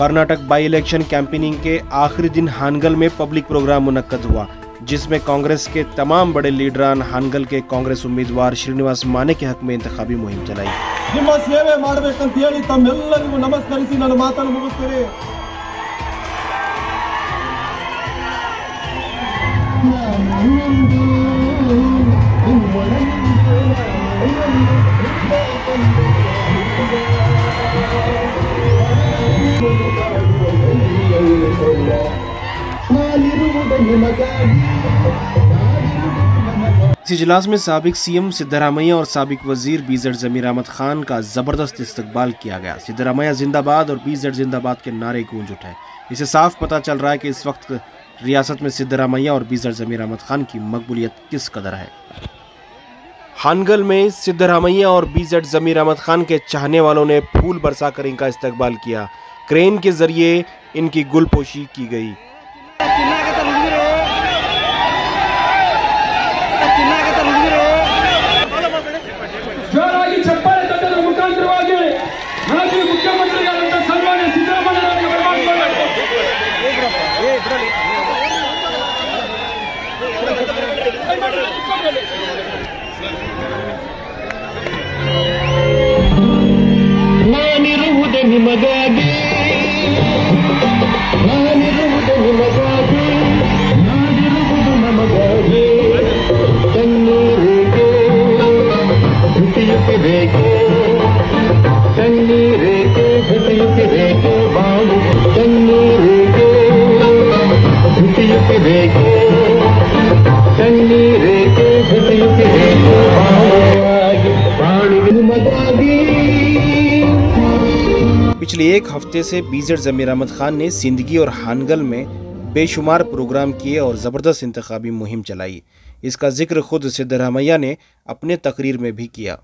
Karnataka by election campaigning के आखिरी दिन हानगल में पब्लिक प्रोग्राम मुनक्कद हुआ, जिसमें कांग्रेस के तमाम बड़े लीडरान हानगल के कांग्रेस उम्मीदवार श्रीनिवास माने के हक में इंतखाबी मुहिम चलाई। ನಿಮ್ಮ ಸೇವೆ ಮಾಡಬೇಕಂತ ಹೇಳಿ ತಮ್ಮೆಲ್ಲರಿಗೂ ನಮಸ್ಕರಿಸಿ ನನ್ನ ಮಾತನ್ನು ಮುಗಿಸ್ತೇನೆ। इस इजलास में साबिक सीएम सिद्धरामैया और साबिक वजीर बीजेड जमीर अहमद खान का जबरदस्त इस्तकबाल किया गया। सिद्धरामैया जिंदाबाद और बीजेड जिंदाबाद के नारे गूंज उठे। इससे साफ पता चल रहा है कि इस वक्त रियासत में सिद्धरामैया और बीजेड जमीर अहमद खान की मकबूलियत किस कदर है। हानगल में सिद्धरामैया और बीजेड जमीर अहमद खान के चाहने वालों ने फूल बरसाकर इनका इस्तकबाल किया। क्रेन के जरिए इनकी गुलपोशी की गई। पिछले एक हफ्ते से बीजेड जमीर अहमद खान ने सिंदगी और हानगल में बेशुमार प्रोग्राम किए और ज़बरदस्त इंतखाबी मुहिम चलाई। इसका जिक्र खुद सिद्धरामैया ने अपने तकरीर में भी किया।